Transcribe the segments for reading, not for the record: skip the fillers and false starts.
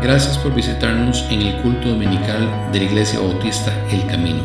Gracias por visitarnos en el culto dominical de la Iglesia Bautista El Camino.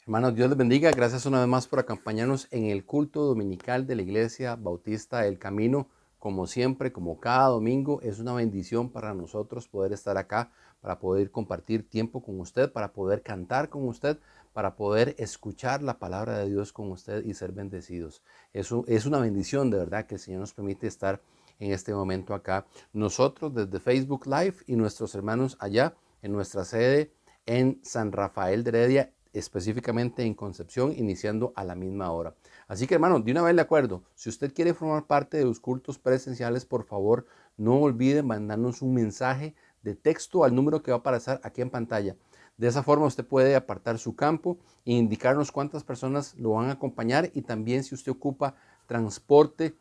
Hermanos, Dios les bendiga. Gracias una vez más por acompañarnos en el culto dominical de la Iglesia Bautista El Camino. Como siempre, como cada domingo, es una bendición para nosotros poder estar acá, para poder compartir tiempo con usted, para poder cantar con usted, para poder escuchar la palabra de Dios con usted y ser bendecidos. Eso es una bendición de verdad que el Señor nos permite estar en este momento acá. Nosotros desde Facebook Live y nuestros hermanos allá en nuestra sede en San Rafael de Heredia, específicamente en Concepción, iniciando a la misma hora. Así que, hermano, de una vez de acuerdo, si usted quiere formar parte de los cultos presenciales, por favor, no olviden mandarnos un mensaje de texto al número que va a aparecer aquí en pantalla. De esa forma usted puede apartar su campo e indicarnos cuántas personas lo van a acompañar y también si usted ocupa transporte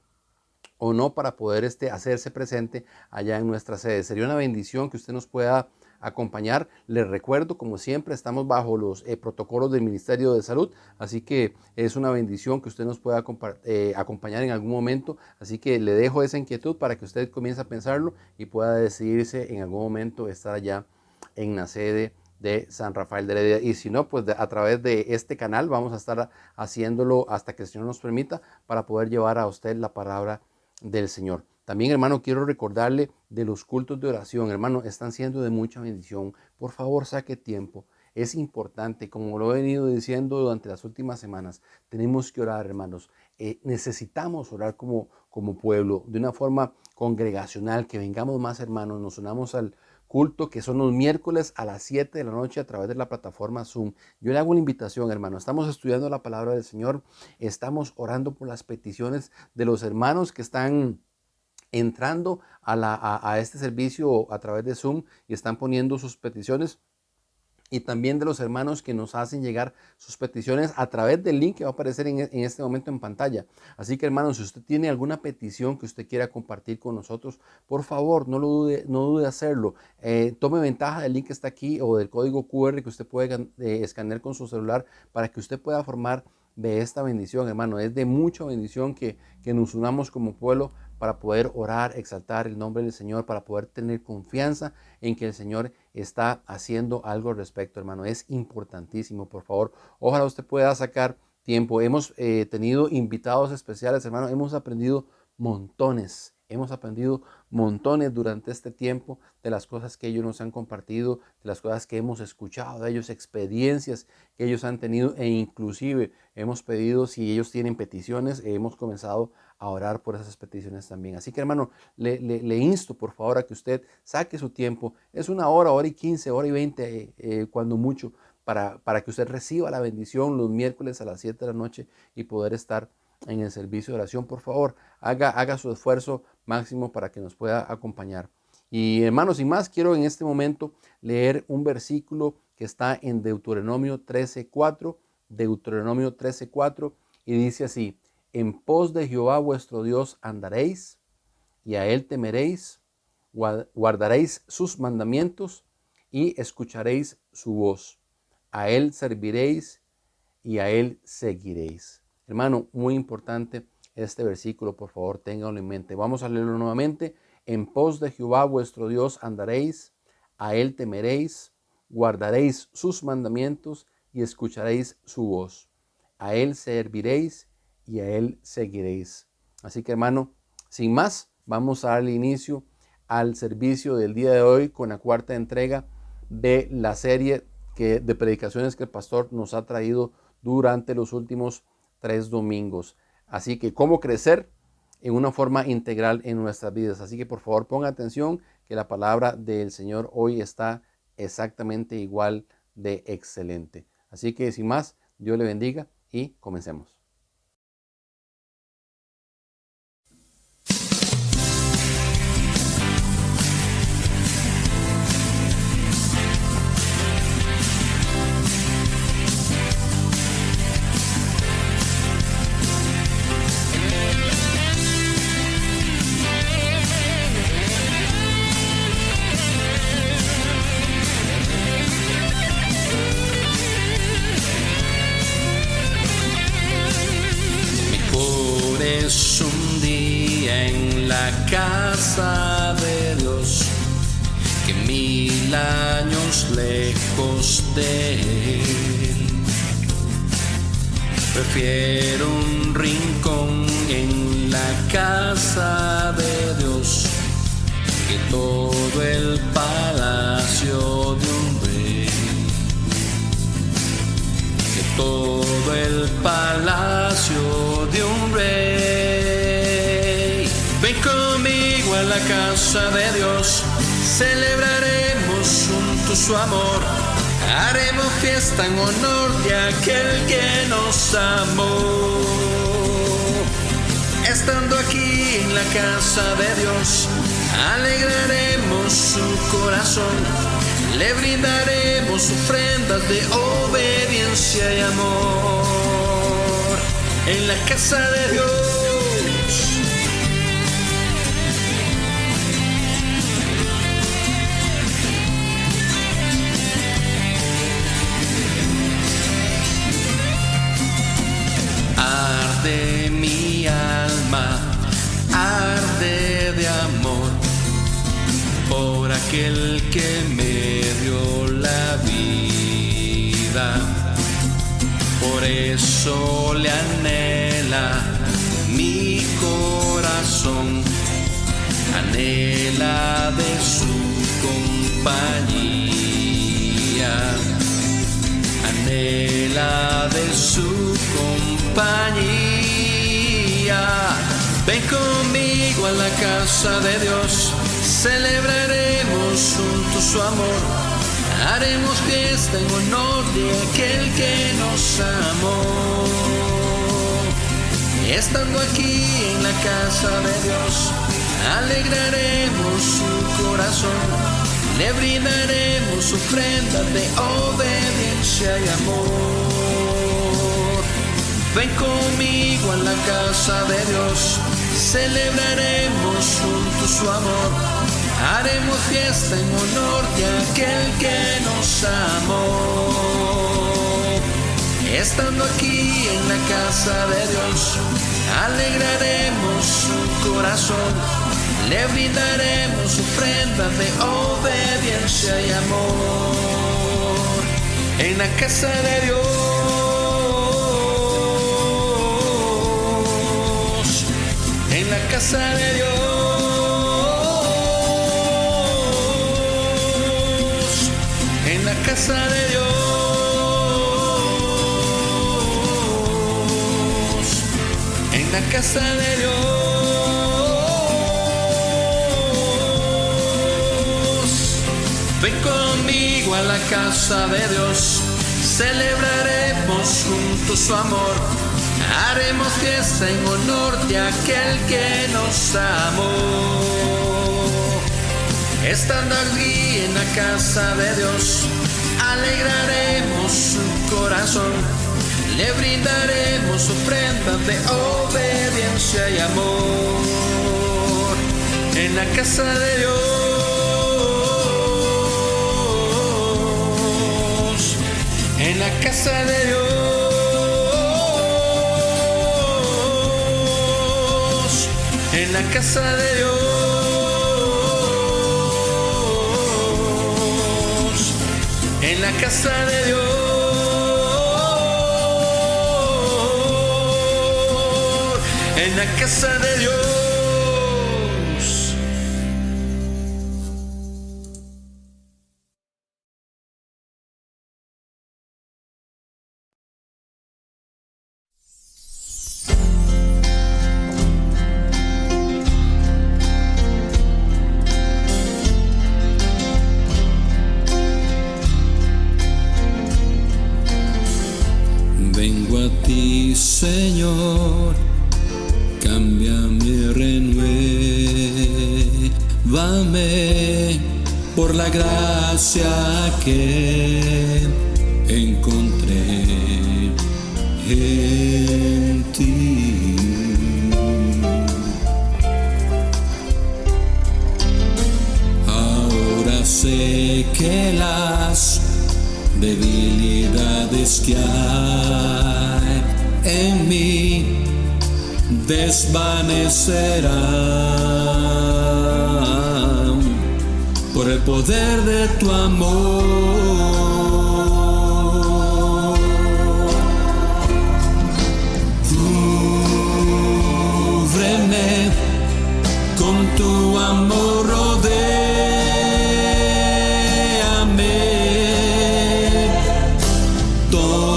o no para poder hacerse presente allá en nuestra sede. Sería una bendición que usted nos pueda acompañar. Les recuerdo, como siempre, estamos bajo los protocolos del Ministerio de Salud, así que es una bendición que usted nos pueda acompañar en algún momento. Así que le dejo esa inquietud para que usted comience a pensarlo y pueda decidirse en algún momento estar allá en la sede de San Rafael de Heredia. Y si no, pues a través de este canal vamos a estar haciéndolo hasta que el Señor nos permita para poder llevar a usted la palabra del Señor. También, hermano, quiero recordarle de los cultos de oración. Hermano, están siendo de mucha bendición. Por favor, saque tiempo. Es importante, como lo he venido diciendo durante las últimas semanas, tenemos que orar, hermanos. Necesitamos orar como pueblo, de una forma congregacional, que vengamos más, hermanos, nos unamos al culto que son los miércoles a las 7 de la noche a través de la plataforma Zoom. Yo le hago una invitación, hermano. Estamos estudiando la palabra del Señor, estamos orando por las peticiones de los hermanos que están entrando a este servicio a través de Zoom y están poniendo sus peticiones, y también de los hermanos que nos hacen llegar sus peticiones a través del link que va a aparecer en este momento en pantalla. Así que, hermanos, si usted tiene alguna petición que usted quiera compartir con nosotros, por favor, no dude hacerlo. Tome ventaja del link que está aquí o del código QR que usted puede escanear con su celular para que usted pueda formar de esta bendición, hermano. Es de mucha bendición que nos unamos como pueblo para poder orar, exaltar el nombre del Señor, para poder tener confianza en que el Señor está haciendo algo al respecto, hermano. Es importantísimo, por favor. Ojalá usted pueda sacar tiempo. Hemos tenido invitados especiales, hermano. Hemos aprendido montones durante este tiempo de las cosas que ellos nos han compartido, de las cosas que hemos escuchado de ellos, experiencias que ellos han tenido, e inclusive hemos pedido si ellos tienen peticiones, hemos comenzado a orar por esas peticiones también. Así que, hermano, le insto por favor a que usted saque su tiempo. Es una hora y 15, hora y 20, cuando mucho, para que usted reciba la bendición los miércoles a las 7 de la noche y poder estar en el servicio de oración. Por favor, haga su esfuerzo máximo para que nos pueda acompañar. Y, hermanos, sin más, quiero en este momento leer un versículo que está en Deuteronomio 13:4, Deuteronomio 13:4, y dice así: en pos de Jehová vuestro Dios andaréis, y a él temeréis, guardaréis sus mandamientos y escucharéis su voz. A él serviréis y a él seguiréis. Hermano, muy importante este versículo, por favor, ténganlo en mente. Vamos a leerlo nuevamente. En pos de Jehová vuestro Dios andaréis, a él temeréis, guardaréis sus mandamientos y escucharéis su voz. A él serviréis y a él seguiréis. Así que, hermano, sin más, vamos a darle inicio al servicio del día de hoy con la cuarta entrega de la serie de predicaciones que el pastor nos ha traído durante los últimos 3 domingos. Así que, ¿cómo crecer en una forma integral en nuestras vidas? Así que, por favor, ponga atención, que la palabra del Señor hoy está exactamente igual de excelente. Así que, sin más, Dios le bendiga y comencemos. la casa de Dios que 1000 años lejos de Él. Prefiero un rincón en la casa de Dios que todo el palacio de un rey, que todo el palacio de un rey. Ven conmigo a la casa de Dios, celebraremos juntos su amor, haremos fiesta en honor de aquel que nos amó. Estando aquí en la casa de Dios, alegraremos su corazón, le brindaremos ofrendas de obediencia y amor. En la casa de Dios. Arde mi alma, arde de amor por aquel que me dio la vida. Por eso le anhela mi corazón, anhela de su compañía, anhela de su compañía. Ven conmigo a la casa de Dios, celebraremos juntos su amor, haremos fiesta en honor de aquel que nos amó. Estando aquí en la casa de Dios, alegraremos su corazón, le brindaremos ofrendas de obediencia y amor. Ven conmigo a la casa de Dios, celebraremos juntos su amor, haremos fiesta en honor de aquel que nos amó. Estando aquí en la casa de Dios, alegraremos su corazón, le brindaremos ofrendas de obediencia y amor. En la casa de Dios, en la casa de Dios, en la casa de Dios, en la casa de Dios. Ven conmigo a la casa de Dios, celebraremos juntos su amor, haremos fiesta en honor de aquel que nos amó. Estando aquí en la casa de Dios, alegraremos su corazón, le brindaremos ofrendas de obediencia y amor. En la casa de Dios, en la casa de Dios, en la casa de Dios, en la casa de Dios, en la casa de Dios. Vengo a ti, Señor, cámbiame, renuévame por la gracia que encontré en ti. Ahora sé que las debilidades que hay en mí desvanecerán por el poder de tu amor. Cúbreme con tu amor, rodéame, tómame,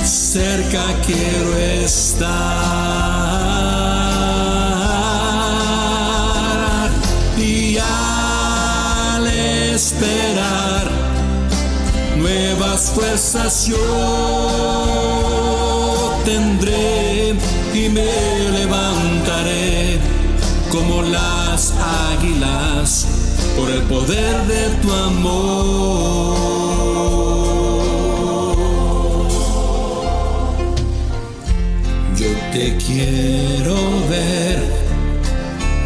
cerca quiero estar, y al esperar nuevas fuerzas yo tendré y me levantaré como las águilas por el poder de tu amor. Yo te quiero ver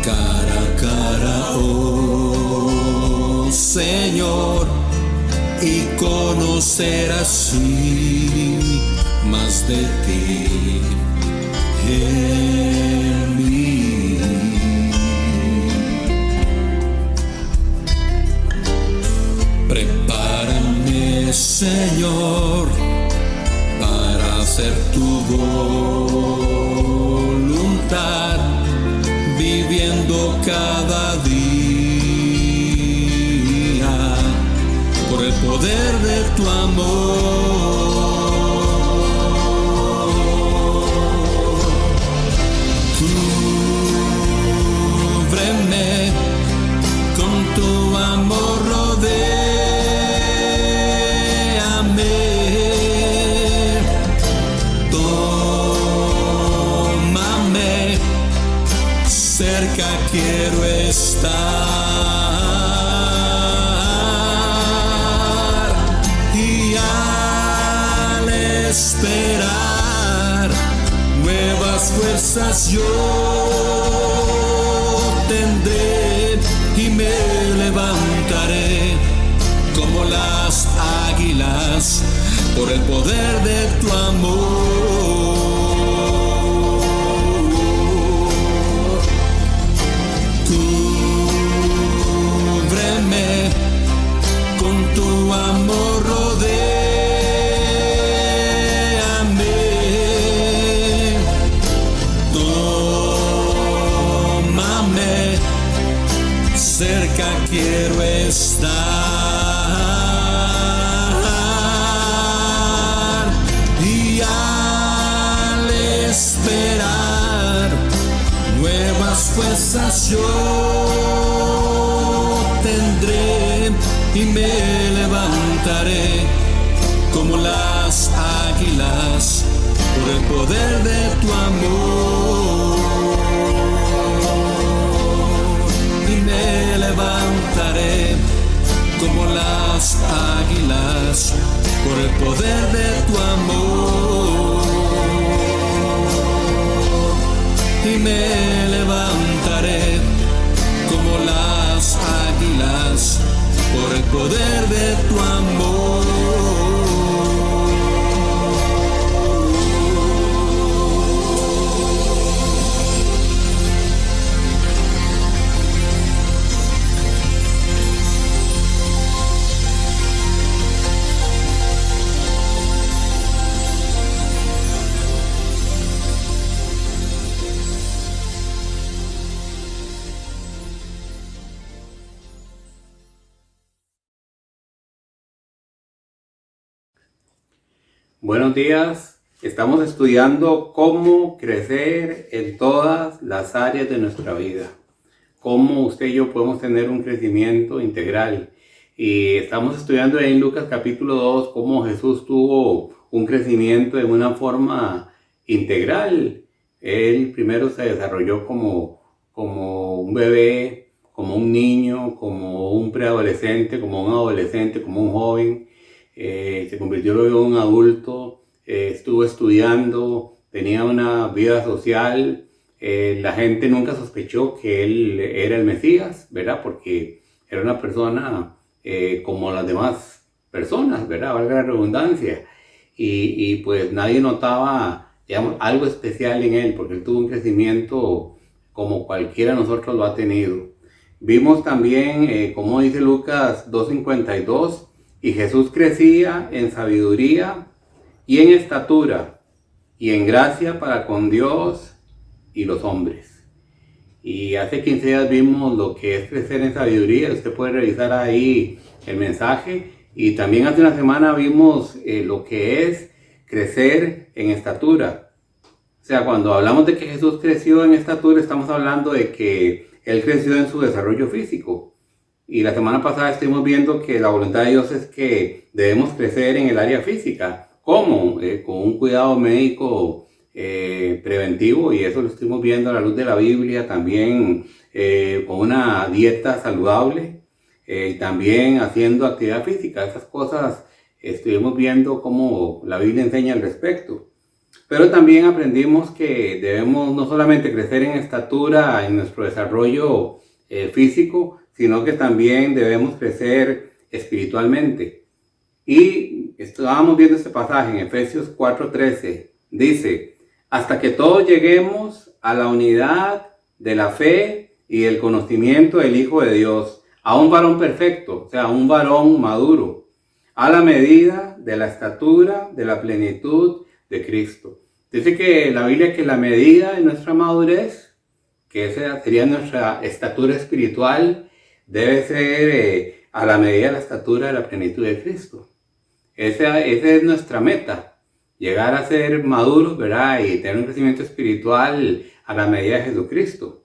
cara a cara, oh Señor, y conocer así más de ti en mí. Prepárame, Señor, para hacer tu voluntad, viviendo cada día por el poder de tu amor. Cúbreme con tu amor, rodéame, tómame, cerca quiero estar, y al esperar nuevas fuerzas yo tendré y me levantaré como las águilas por el poder de tu amor. Cúbreme con tu amor, rodéame, tómame, cerca quiero estar, y al esperar nuevas fuerzas yo tendré y me levantaré como las águilas por el poder de tu amor. Me levantaré como las águilas por el poder de tu amor, y me levantaré como las águilas por el poder de tu amor. Buenos días, estamos estudiando cómo crecer en todas las áreas de nuestra vida. Cómo usted y yo podemos tener un crecimiento integral. Y estamos estudiando en Lucas capítulo 2 cómo Jesús tuvo un crecimiento de una forma integral. Él primero se desarrolló como un bebé, como un niño, como un preadolescente, como un adolescente, como un joven. Se convirtió luego en un adulto, estuvo estudiando, tenía una vida social. La gente nunca sospechó que él era el Mesías, ¿verdad? Porque era una persona como las demás personas, ¿verdad? Valga la redundancia. y pues nadie notaba, digamos, algo especial en él, porque él tuvo un crecimiento como cualquiera de nosotros lo ha tenido. Vimos también, como dice Lucas 2:52, y Jesús crecía en sabiduría y en estatura y en gracia para con Dios y los hombres. Y hace 15 días vimos lo que es crecer en sabiduría. Usted puede revisar ahí el mensaje. Y también hace una semana vimos lo que es crecer en estatura. O sea, cuando hablamos de que Jesús creció en estatura, estamos hablando de que Él creció en su desarrollo físico. Y la semana pasada estuvimos viendo que la voluntad de Dios es que debemos crecer en el área física. ¿Cómo? Con un cuidado médico preventivo, y eso lo estuvimos viendo a la luz de la Biblia, también con una dieta saludable, y también haciendo actividad física. Esas cosas estuvimos viendo cómo la Biblia enseña al respecto. Pero también aprendimos que debemos no solamente crecer en estatura, en nuestro desarrollo físico, sino que también debemos crecer espiritualmente. Y estábamos viendo este pasaje en Efesios 4:13. Dice: hasta que todos lleguemos a la unidad de la fe y el conocimiento del Hijo de Dios, a un varón perfecto, o sea, a un varón maduro, a la medida de la estatura de la plenitud de Cristo. Dice que la Biblia que la medida de nuestra madurez, que esa sería nuestra estatura espiritual, debe ser a la medida de la estatura de la plenitud de Cristo. Esa es nuestra meta. Llegar a ser maduros, ¿verdad? Y tener un crecimiento espiritual a la medida de Jesucristo.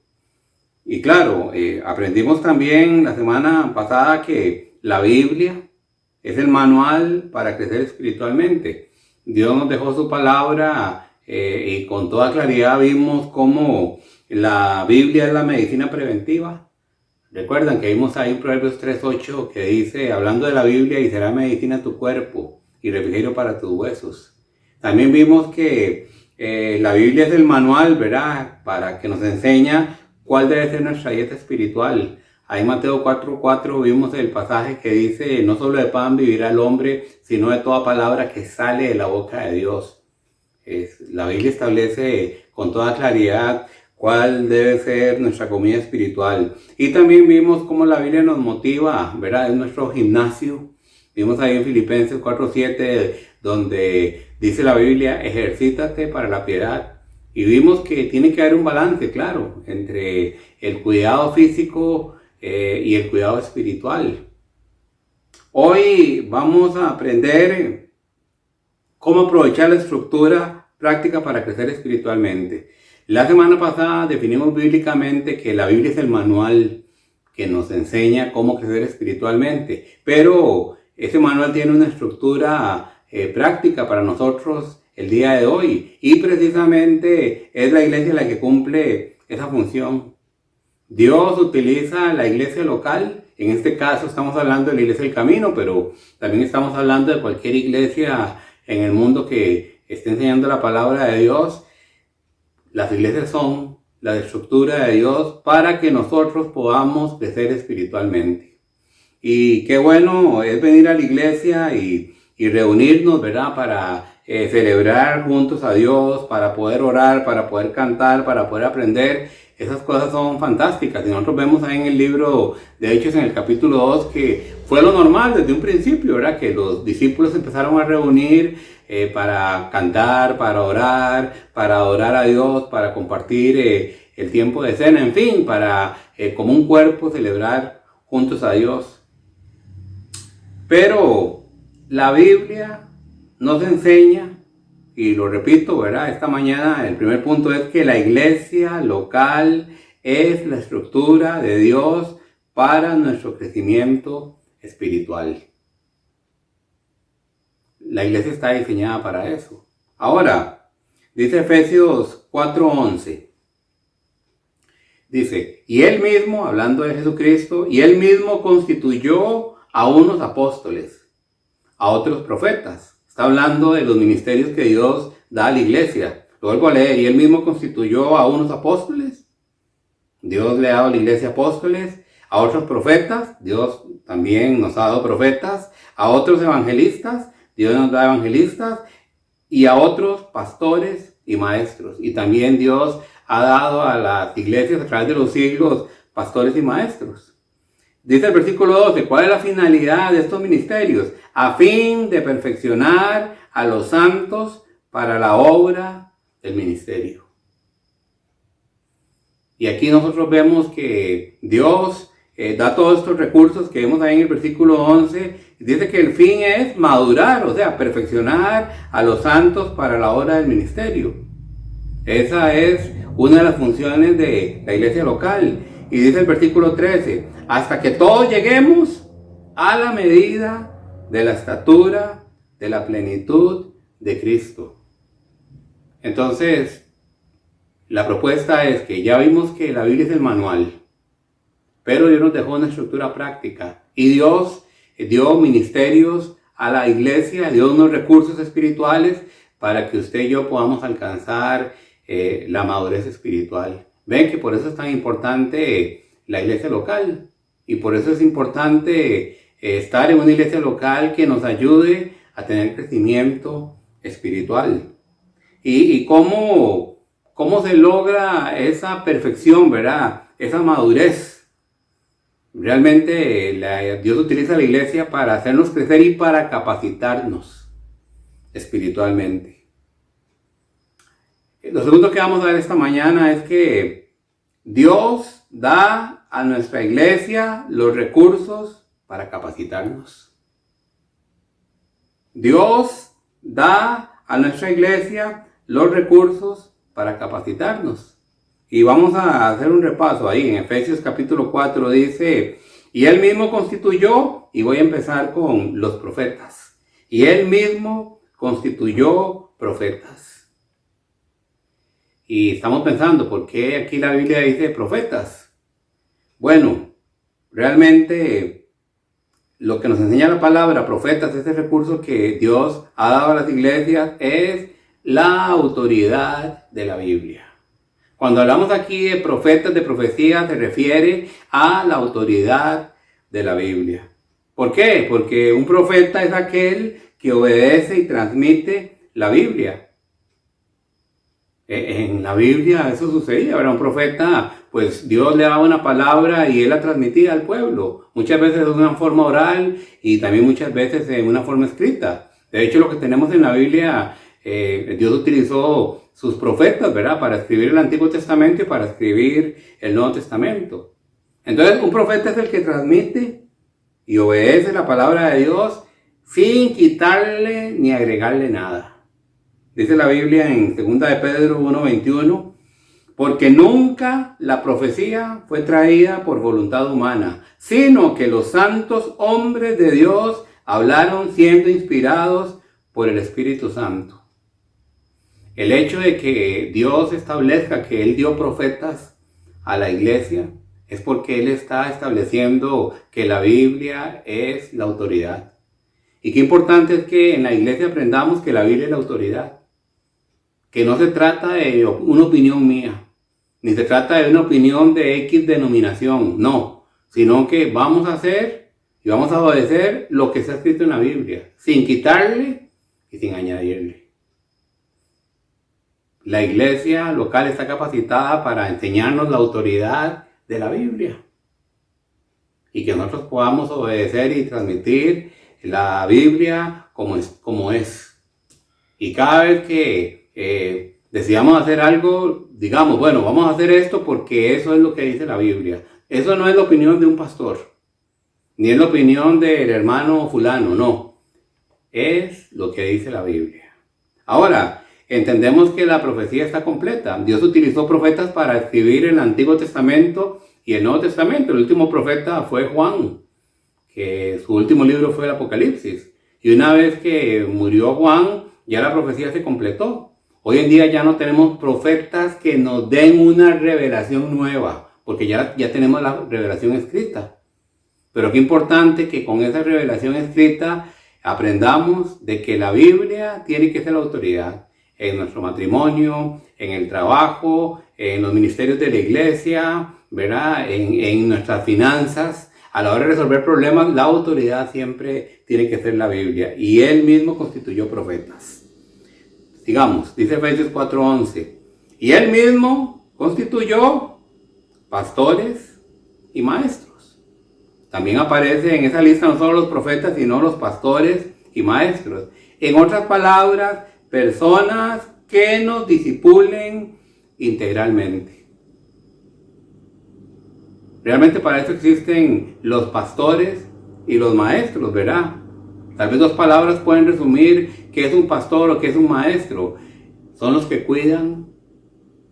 Y claro, aprendimos también la semana pasada que la Biblia es el manual para crecer espiritualmente. Dios nos dejó su palabra y con toda claridad vimos cómo la Biblia es la medicina preventiva. Recuerdan que vimos ahí en Proverbios 3:8 que dice, hablando de la Biblia, y será medicina a tu cuerpo y refrigerio para tus huesos. También vimos que la Biblia es el manual, ¿verdad? Para que nos enseña cuál debe ser nuestra dieta espiritual. Ahí en Mateo 4:4 vimos el pasaje que dice, no solo de pan vivirá el hombre, sino de toda palabra que sale de la boca de Dios. La Biblia establece con toda claridad cuál debe ser nuestra comida espiritual. Y también vimos cómo la Biblia nos motiva, ¿verdad? Es nuestro gimnasio. Vimos ahí en Filipenses 4:7, donde dice la Biblia, ejercítate para la piedad. Y vimos que tiene que haber un balance, claro, entre el cuidado físico y el cuidado espiritual. Hoy vamos a aprender cómo aprovechar la estructura práctica para crecer espiritualmente. La semana pasada definimos bíblicamente que la Biblia es el manual que nos enseña cómo crecer espiritualmente, pero ese manual tiene una estructura práctica para nosotros el día de hoy, y precisamente es la iglesia la que cumple esa función. Dios utiliza la iglesia local. En este caso estamos hablando de la Iglesia del Camino, pero también estamos hablando de cualquier iglesia en el mundo que esté enseñando la palabra de Dios. Las iglesias son la estructura de Dios para que nosotros podamos crecer espiritualmente. Y qué bueno es venir a la iglesia y reunirnos, ¿verdad? Para celebrar juntos a Dios, para poder orar, para poder cantar, para poder aprender. Esas cosas son fantásticas. Y nosotros vemos ahí en el libro de Hechos, en el capítulo 2, que fue lo normal desde un principio, ¿verdad? Que los discípulos empezaron a reunir para cantar, para orar, para adorar a Dios, para compartir el tiempo de cena, en fin, para como un cuerpo celebrar juntos a Dios. Pero la Biblia nos enseña, y lo repito, ¿verdad? Esta mañana el primer punto es que la iglesia local es la estructura de Dios para nuestro crecimiento espiritual. La iglesia está diseñada para eso. Ahora, dice Efesios 4:11. Dice, y Él mismo, hablando de Jesucristo, y Él mismo constituyó a unos apóstoles, a otros profetas. Está hablando de los ministerios que Dios da a la iglesia. Lo vuelvo a leer. Y Él mismo constituyó a unos apóstoles. Dios le ha dado a la iglesia apóstoles. A otros profetas. Dios también nos ha dado profetas. A otros evangelistas. Dios nos da evangelistas. y a otros pastores y maestros. Y también Dios ha dado a las iglesias a través de los siglos pastores y maestros. Dice el versículo 12, ¿cuál es la finalidad de estos ministerios? A fin de perfeccionar a los santos para la obra del ministerio. Y aquí nosotros vemos que Dios da todos estos recursos que vemos ahí en el versículo 11. Dice que el fin es madurar, o sea, perfeccionar a los santos para la obra del ministerio. Esa es una de las funciones de la iglesia local. Y dice el versículo 13, hasta que todos lleguemos a la medida de la estatura de la plenitud de Cristo. Entonces, la propuesta es que ya vimos que la Biblia es el manual, pero Dios nos dejó una estructura práctica y Dios dio ministerios a la iglesia, dio unos recursos espirituales para que usted y yo podamos alcanzar la madurez espiritual. Ven que por eso es tan importante la iglesia local y por eso es importante estar en una iglesia local que nos ayude a tener crecimiento espiritual. ¿Y cómo se logra esa perfección, verdad? Esa madurez. Realmente Dios utiliza la iglesia para hacernos crecer y para capacitarnos espiritualmente. Lo segundo que vamos a ver esta mañana es que Dios da a nuestra iglesia los recursos para capacitarnos. Dios da a nuestra iglesia los recursos para capacitarnos. Y vamos a hacer un repaso ahí en Efesios capítulo 4 dice, y Él mismo constituyó, y voy a empezar con los profetas, y Él mismo constituyó profetas. Y estamos pensando, ¿por qué aquí la Biblia dice profetas? Bueno, realmente lo que nos enseña la palabra profetas, ese recurso que Dios ha dado a las iglesias, es la autoridad de la Biblia. Cuando hablamos aquí de profetas, de profecía, se refiere a la autoridad de la Biblia. ¿Por qué? Porque un profeta es aquel que obedece y transmite la Biblia. En la Biblia eso sucedía, ¿verdad? Un profeta, pues Dios le daba una palabra y él la transmitía al pueblo. Muchas veces de una forma oral y también muchas veces en una forma escrita. De hecho, lo que tenemos en la Biblia, Dios utilizó sus profetas, ¿verdad? Para escribir el Antiguo Testamento y para escribir el Nuevo Testamento. Entonces, un profeta es el que transmite y obedece la palabra de Dios sin quitarle ni agregarle nada. Dice la Biblia en 2 de Pedro 1:21, porque nunca la profecía fue traída por voluntad humana, sino que los santos hombres de Dios hablaron siendo inspirados por el Espíritu Santo. El hecho de que Dios establezca que Él dio profetas a la iglesia es porque Él está estableciendo que la Biblia es la autoridad. Y qué importante es que en la iglesia aprendamos que la Biblia es la autoridad. Que no se trata de una opinión mía, ni se trata de una opinión de X denominación, no. Sino que vamos a hacer y vamos a obedecer lo que está escrito en la Biblia, sin quitarle y sin añadirle. La iglesia local está capacitada para enseñarnos la autoridad de la Biblia. Y que nosotros podamos obedecer y transmitir la Biblia como es. Y cada vez que decidamos hacer algo, digamos, bueno, vamos a hacer esto porque eso es lo que dice la Biblia. Eso no es la opinión de un pastor, ni es la opinión del hermano fulano, no. Es lo que dice la Biblia. Ahora, entendemos que la profecía está completa. Dios utilizó profetas para escribir el Antiguo Testamento y el Nuevo Testamento. El último profeta fue Juan, que su último libro fue el Apocalipsis. Y una vez que murió Juan, ya la profecía se completó. Hoy en día ya no tenemos profetas que nos den una revelación nueva, porque ya tenemos la revelación escrita. Pero qué importante que con esa revelación escrita aprendamos de que la Biblia tiene que ser la autoridad en nuestro matrimonio, en el trabajo, en los ministerios de la iglesia, ¿verdad? En nuestras finanzas. A la hora de resolver problemas, la autoridad siempre tiene que ser la Biblia. Y Él mismo constituyó profetas. Sigamos, dice Efesios 4:11. Y él mismo constituyó pastores y maestros. También aparece en esa lista no solo los profetas, sino los pastores y maestros. En otras palabras, personas que nos discipulen integralmente. Realmente para eso existen los pastores y los maestros, ¿verdad? Tal vez 2 palabras pueden resumir qué es un pastor o qué es un maestro. Son los que cuidan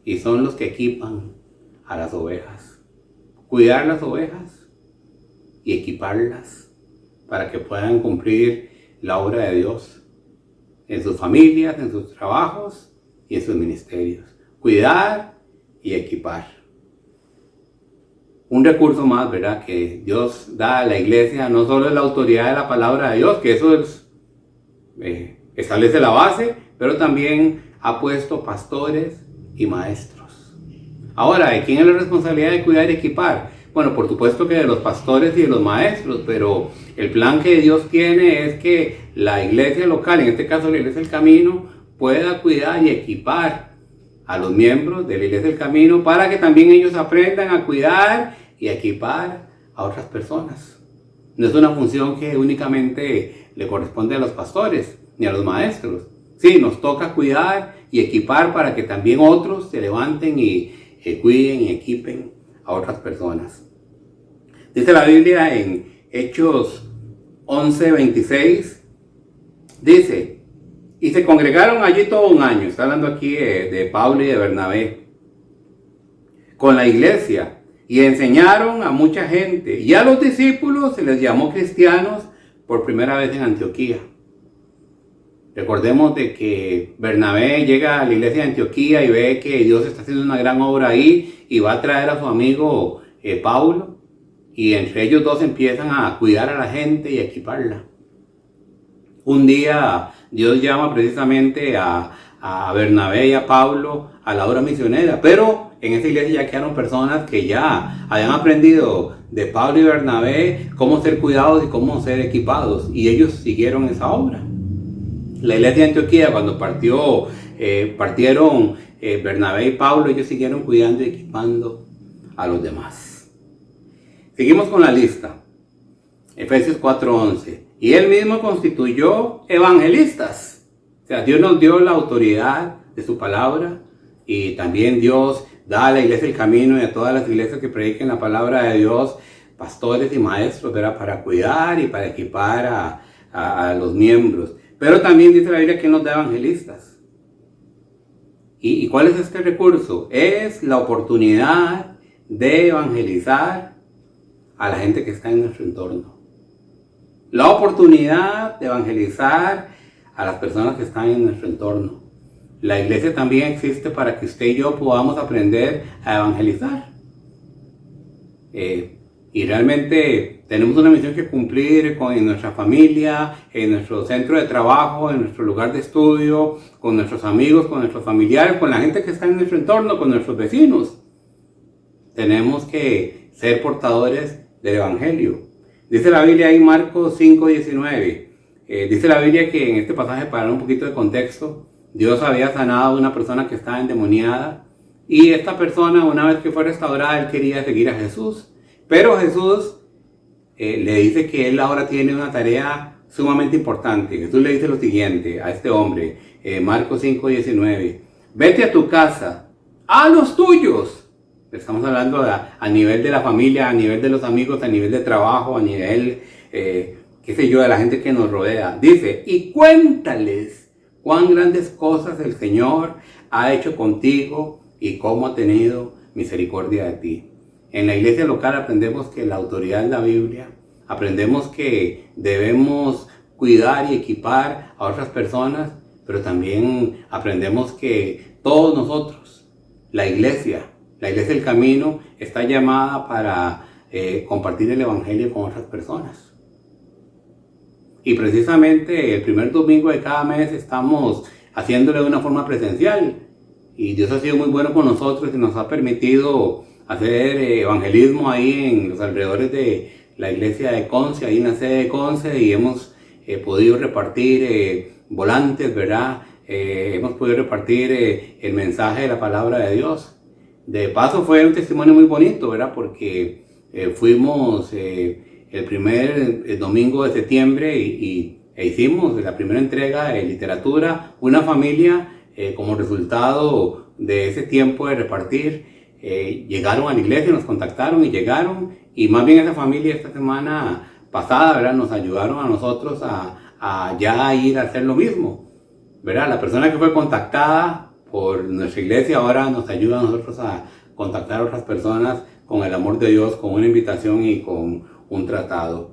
y son los que equipan a las ovejas. Cuidar las ovejas y equiparlas para que puedan cumplir la obra de Dios en sus familias, en sus trabajos y en sus ministerios. Cuidar y equipar. Un recurso más, ¿verdad?, que Dios da a la iglesia, no solo es la autoridad de la palabra de Dios, que eso es, establece la base, pero también ha puesto pastores y maestros. Ahora, ¿de quién es la responsabilidad de cuidar y equipar? Bueno, por supuesto que de los pastores y de los maestros, pero el plan que Dios tiene es que la iglesia local, en este caso la Iglesia del Camino, pueda cuidar y equipar a los miembros de la Iglesia del Camino para que también ellos aprendan a cuidar y a equipar a otras personas. No es una función que únicamente le corresponde a los pastores ni a los maestros. Sí, nos toca cuidar y equipar para que también otros se levanten y cuiden y equipen a otras personas. Dice la Biblia en Hechos 11:26, dice: y se congregaron allí todo un año, está hablando aquí de Pablo y de Bernabé, con la iglesia, y enseñaron a mucha gente, y a los discípulos se les llamó cristianos por primera vez en Antioquía. Recordemos de que Bernabé llega a la iglesia de Antioquía y ve que Dios está haciendo una gran obra ahí, y va a traer a su amigo Pablo, y entre ellos dos empiezan a cuidar a la gente y a equiparla. Un día Dios llama precisamente a Bernabé y a Pablo a la obra misionera, pero en esa iglesia ya quedaron personas que ya habían aprendido de Pablo y Bernabé cómo ser cuidados y cómo ser equipados, y ellos siguieron esa obra. La iglesia de Antioquía, cuando partieron Bernabé y Pablo, ellos siguieron cuidando y equipando a los demás. Seguimos con la lista. Efesios 4:11. Y él mismo constituyó evangelistas. O sea, Dios nos dio la autoridad de su palabra, y también Dios da a la Iglesia del Camino y a todas las iglesias que prediquen la palabra de Dios pastores y maestros, ¿verdad?, para cuidar y para equipar a los miembros. Pero también dice la Biblia que nos da evangelistas. ¿Y cuál es este recurso? Es la oportunidad de evangelizar a la gente que está en nuestro entorno. La oportunidad de evangelizar a las personas que están en nuestro entorno. La iglesia también existe para que usted y yo podamos aprender a evangelizar. Y realmente tenemos una misión que cumplir en nuestra familia, en nuestro centro de trabajo, en nuestro lugar de estudio, con nuestros amigos, con nuestros familiares, con la gente que está en nuestro entorno, con nuestros vecinos. Tenemos que ser portadores del evangelio. Dice la Biblia ahí en Marcos 5:19. Dice la Biblia que en este pasaje, para dar un poquito de contexto, Dios había sanado a una persona que estaba endemoniada, y esta persona, una vez que fue restaurada, él quería seguir a Jesús. Pero Jesús le dice que él ahora tiene una tarea sumamente importante. Jesús le dice lo siguiente a este hombre, Marcos 5:19. Vete a tu casa, a los tuyos. Estamos hablando a nivel de la familia, a nivel de los amigos, a nivel de trabajo, a nivel, qué sé yo, de la gente que nos rodea. Dice, y cuéntales cuán grandes cosas el Señor ha hecho contigo y cómo ha tenido misericordia de ti. En la iglesia local aprendemos que la autoridad es la Biblia. Aprendemos que debemos cuidar y equipar a otras personas, pero también aprendemos que todos nosotros, la iglesia del Camino, está llamada para compartir el evangelio con otras personas. Y precisamente el primer domingo de cada mes estamos haciéndolo de una forma presencial. Y Dios ha sido muy bueno con nosotros y nos ha permitido hacer evangelismo ahí en los alrededores de la iglesia de Conce, ahí en la sede de Conce, y hemos podido repartir volantes, ¿verdad?, hemos podido repartir el mensaje de la palabra de Dios. De paso fue un testimonio muy bonito, ¿verdad? Porque fuimos el primer domingo de septiembre e hicimos la primera entrega de literatura, una familia como resultado de ese tiempo de repartir. Llegaron a la iglesia, nos contactaron y llegaron, y más bien esa familia esta semana pasada, ¿verdad? Nos ayudaron a nosotros a ya ir a hacer lo mismo, ¿verdad? La persona que fue contactada por nuestra iglesia ahora nos ayuda a nosotros a contactar a otras personas con el amor de Dios, con una invitación y con un tratado.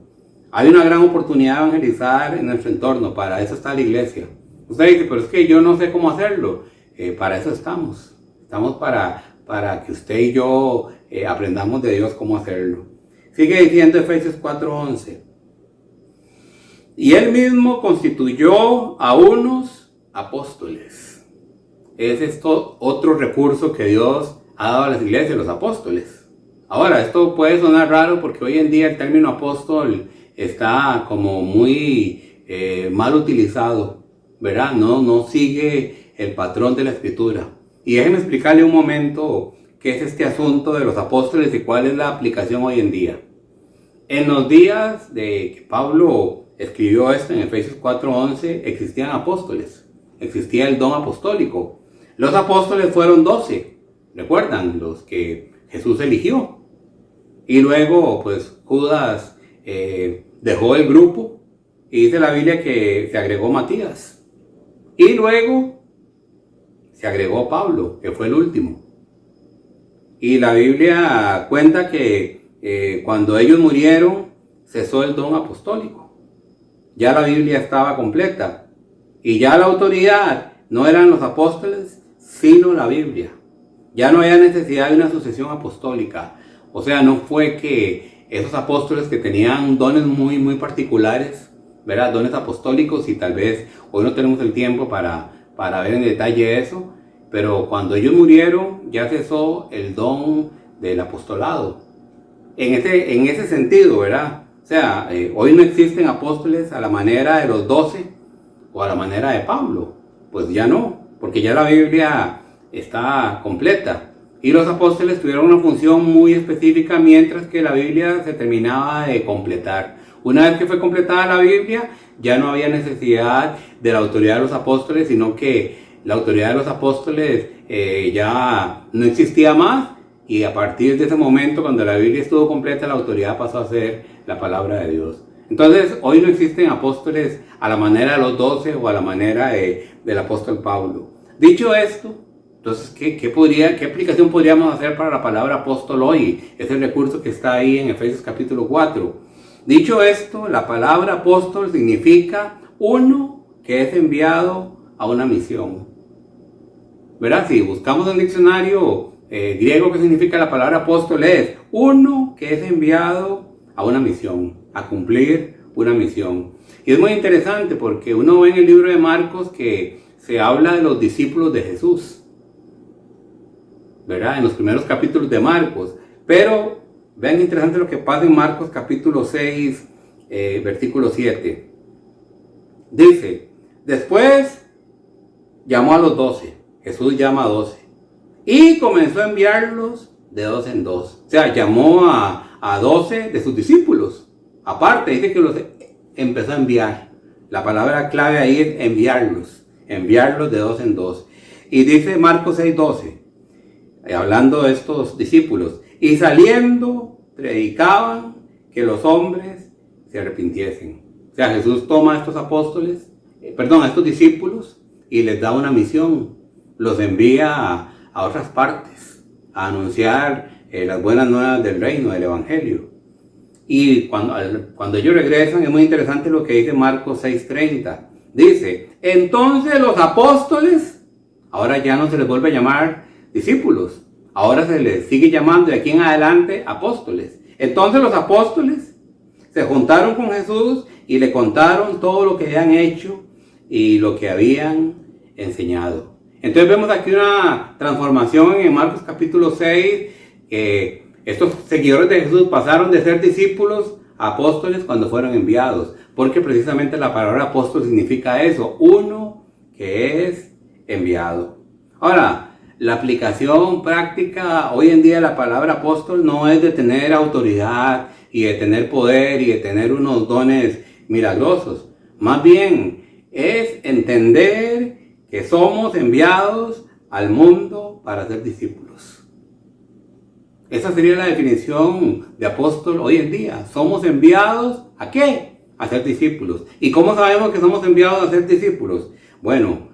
Hay una gran oportunidad de evangelizar en nuestro entorno, para eso está la iglesia. Usted dice, pero es que yo no sé cómo hacerlo. Para eso estamos para que usted y yo aprendamos de Dios cómo hacerlo. Sigue diciendo Efesios 4:11. Y él mismo constituyó a unos apóstoles. Es esto otro recurso que Dios ha dado a las iglesias, los apóstoles. Ahora, esto puede sonar raro porque hoy en día el término apóstol está como muy mal utilizado, ¿verdad? No sigue el patrón de la escritura. Y déjenme explicarle un momento qué es este asunto de los apóstoles y cuál es la aplicación hoy en día. En los días de que Pablo escribió esto en Efesios 4:11, existían apóstoles, existía el don apostólico. Los apóstoles fueron 12, ¿recuerdan? Los que Jesús eligió. Y luego, pues, Judas dejó el grupo y dice la Biblia que se agregó Matías. Y luego se agregó Pablo, que fue el último. Y la Biblia cuenta que cuando ellos murieron, cesó el don apostólico. Ya la Biblia estaba completa. Y ya la autoridad no eran los apóstoles, sino la Biblia. Ya no había necesidad de una sucesión apostólica. O sea, no fue que esos apóstoles que tenían dones muy, muy particulares, ¿verdad? Dones apostólicos, y tal vez hoy no tenemos el tiempo para ver en detalle eso, pero cuando ellos murieron ya cesó el don del apostolado. En ese sentido, ¿verdad? O sea, hoy no existen apóstoles a la manera de los 12 o a la manera de Pablo. Pues ya no, porque ya la Biblia está completa. Y los apóstoles tuvieron una función muy específica mientras que la Biblia se terminaba de completar. Una vez que fue completada la Biblia, ya no había necesidad de la autoridad de los apóstoles, sino que la autoridad de los apóstoles ya no existía más. Y a partir de ese momento, cuando la Biblia estuvo completa, la autoridad pasó a ser la palabra de Dios. Entonces, hoy no existen apóstoles a la manera de los 12 o a la manera del apóstol Pablo. Dicho esto, entonces, ¿qué aplicación podríamos hacer para la palabra apóstol hoy? Es el recurso que está ahí en Efesios capítulo 4. Dicho esto, la palabra apóstol significa uno que es enviado a una misión. ¿Verdad? Si buscamos en un diccionario griego, ¿qué significa la palabra apóstol? Es uno que es enviado a una misión, a cumplir una misión. Y es muy interesante porque uno ve en el libro de Marcos que se habla de los discípulos de Jesús, ¿verdad? En los primeros capítulos de Marcos. Pero vean interesante lo que pasa en Marcos capítulo 6, versículo 7. Dice, después llamó a los 12. Jesús llama a 12. Y comenzó a enviarlos de 2 en 2. O sea, llamó a 12 de sus discípulos. Aparte, dice que los empezó a enviar. La palabra clave ahí es enviarlos. Enviarlos de 2 en 2. Y dice Marcos 6:12. Hablando de estos discípulos. Y saliendo, predicaban que los hombres se arrepintiesen. O sea, Jesús toma a estos apóstoles, a estos discípulos, y les da una misión. Los envía a otras partes, a anunciar las buenas nuevas del reino, del evangelio. Y cuando ellos regresan, es muy interesante lo que dice Marcos 6:30. Dice, entonces los apóstoles, ahora ya no se les vuelve a llamar discípulos, ahora se les sigue llamando de aquí en adelante apóstoles. Entonces los apóstoles se juntaron con Jesús y le contaron todo lo que habían hecho y lo que habían enseñado. Entonces vemos aquí una transformación en Marcos capítulo 6, que estos seguidores de Jesús pasaron de ser discípulos a apóstoles cuando fueron enviados, porque precisamente la palabra apóstol significa eso, uno que es enviado. Ahora, la aplicación práctica hoy en día de la palabra apóstol no es de tener autoridad y de tener poder y de tener unos dones milagrosos. Más bien es entender que somos enviados al mundo para ser discípulos. Esa sería la definición de apóstol hoy en día. Somos enviados ¿a qué? A ser discípulos. ¿Y cómo sabemos que somos enviados a ser discípulos? Bueno,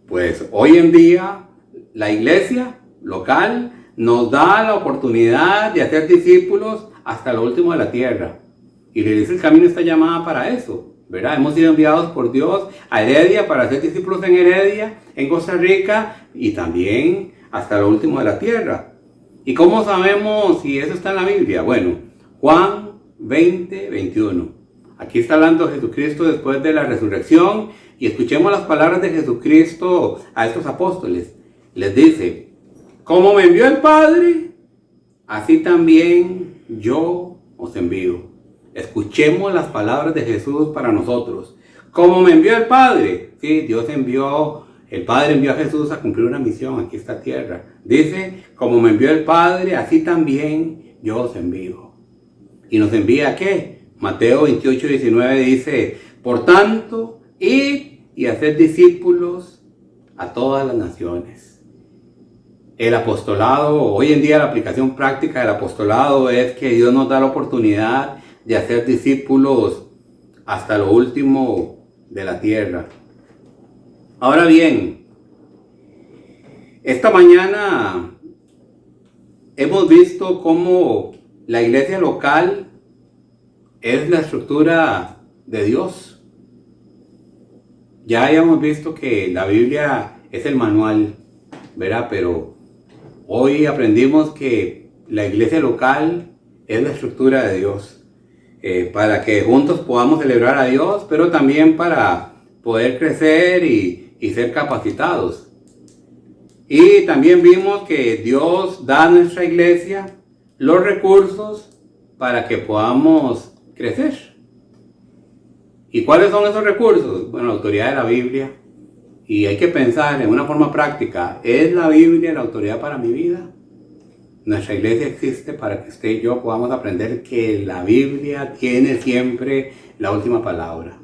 pues hoy en día la iglesia local nos da la oportunidad de hacer discípulos hasta lo último de la tierra. Y la Iglesia del Camino está llamada para eso, ¿verdad? Hemos sido enviados por Dios a Heredia para hacer discípulos en Heredia, en Costa Rica y también hasta lo último de la tierra. ¿Y cómo sabemos si eso está en la Biblia? Bueno, Juan 20, 21. Aquí está hablando Jesucristo después de la resurrección y escuchemos las palabras de Jesucristo a estos apóstoles. Les dice, como me envió el Padre, así también yo os envío. Escuchemos las palabras de Jesús para nosotros. Como me envió el Padre, sí, el Padre envió a Jesús a cumplir una misión aquí en esta tierra. Dice, como me envió el Padre, así también yo os envío. ¿Y nos envía a qué? Mateo 28, 19 dice, por tanto, id y haced discípulos a todas las naciones. El apostolado, hoy en día la aplicación práctica del apostolado es que Dios nos da la oportunidad de hacer discípulos hasta lo último de la tierra. Ahora bien, esta mañana hemos visto cómo la iglesia local es la estructura de Dios. Ya hayamos visto que la Biblia es el manual, ¿verdad? Pero hoy aprendimos que la iglesia local es la estructura de Dios. Para que juntos podamos celebrar a Dios, pero también para poder crecer y ser capacitados. Y también vimos que Dios da a nuestra iglesia los recursos para que podamos crecer. ¿Y cuáles son esos recursos? Bueno, la autoridad de la Biblia. Y hay que pensar en una forma práctica, ¿es la Biblia la autoridad para mi vida? Nuestra iglesia existe para que usted y yo podamos aprender que la Biblia tiene siempre la última palabra.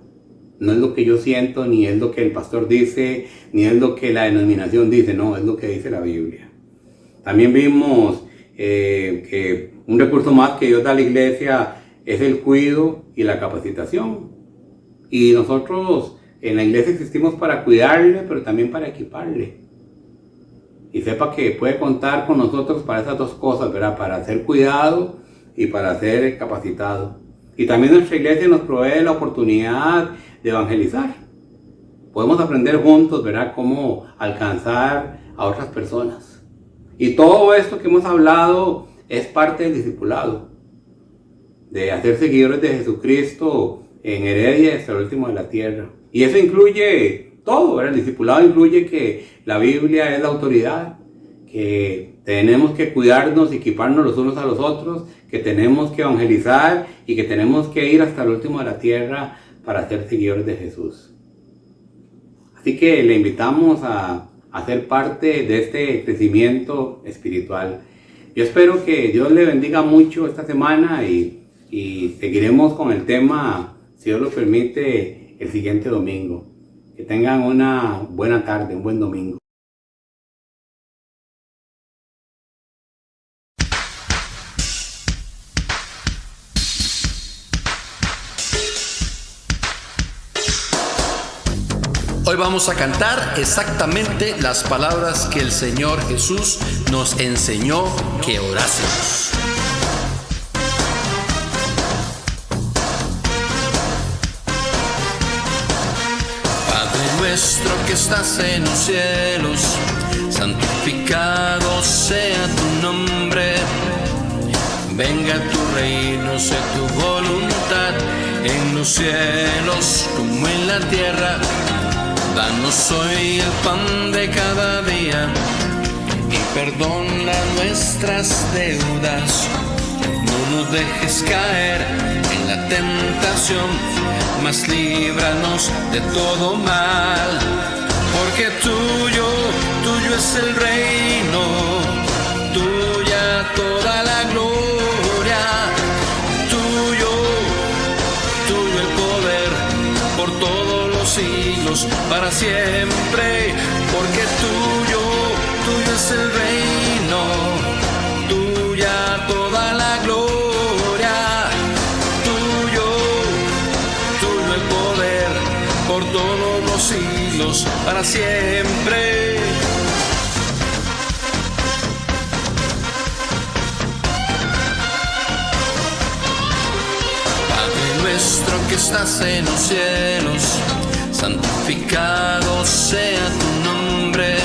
No es lo que yo siento, ni es lo que el pastor dice, ni es lo que la denominación dice, no, es lo que dice la Biblia. También vimos que un recurso más que Dios da a la iglesia es el cuidado y la capacitación. Y nosotros en la iglesia existimos para cuidarle, pero también para equiparle. Y sepa que puede contar con nosotros para esas dos cosas, ¿verdad? Para ser cuidado y para ser capacitado. Y también nuestra iglesia nos provee la oportunidad de evangelizar. Podemos aprender juntos, ¿verdad? Cómo alcanzar a otras personas. Y todo esto que hemos hablado es parte del discipulado. De hacer seguidores de Jesucristo en Heredia hasta el último de la tierra. Y eso incluye todo, ¿verdad? El discipulado incluye que la Biblia es la autoridad, que tenemos que cuidarnos y equiparnos los unos a los otros, que tenemos que evangelizar y que tenemos que ir hasta el último de la tierra para ser seguidores de Jesús. Así que le invitamos a ser parte de este crecimiento espiritual. Yo espero que Dios le bendiga mucho esta semana y seguiremos con el tema, si Dios lo permite, el siguiente domingo. Que tengan una buena tarde, un buen domingo. Hoy vamos a cantar exactamente las palabras que el Señor Jesús nos enseñó que orásemos. Nuestro que estás en los cielos, santificado sea tu nombre. Venga tu reino, sea tu voluntad, en los cielos como en la tierra. Danos hoy el pan de cada día y perdona nuestras deudas. No nos dejes caer en la tentación, mas líbranos de todo mal, porque tuyo es el reino, tuya toda la gloria, tuyo el poder por todos los siglos, para siempre, porque tuyo es el reino, tuya toda la gloria, tuyo el poder por todos los siglos, para siempre. Padre nuestro que estás en los cielos, santificado sea tu nombre.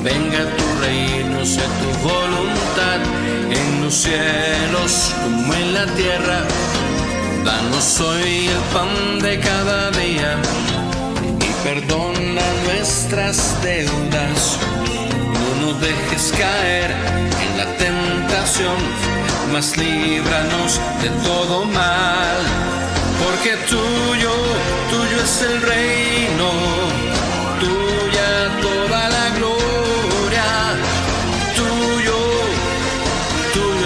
Venga tu reino, sea tu voluntad, en los cielos como en la tierra. Danos hoy el pan de cada día y perdona nuestras deudas. No nos dejes caer en la tentación, mas líbranos de todo mal. Porque tuyo es el reino, tuya toda la gloria, tuyo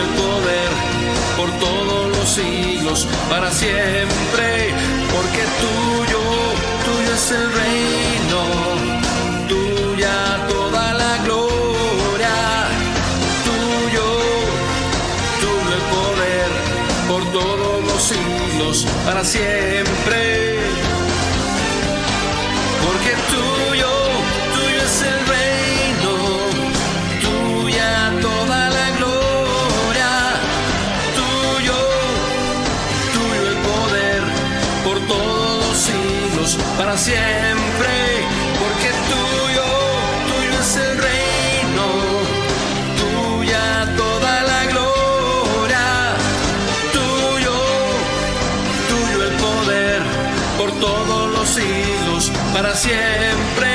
el poder por todos los siglos, para siempre. Porque tuyo es el reino, tuya toda la gloria, tuyo el poder por todos los siglos, para siempre. Porque tuyo es el reino, tuya toda la gloria, tuyo el poder por todos los siglos, para siempre. Porque tuyo es el reino, tuya toda la gloria, tuyo el poder por todos los siglos, para siempre.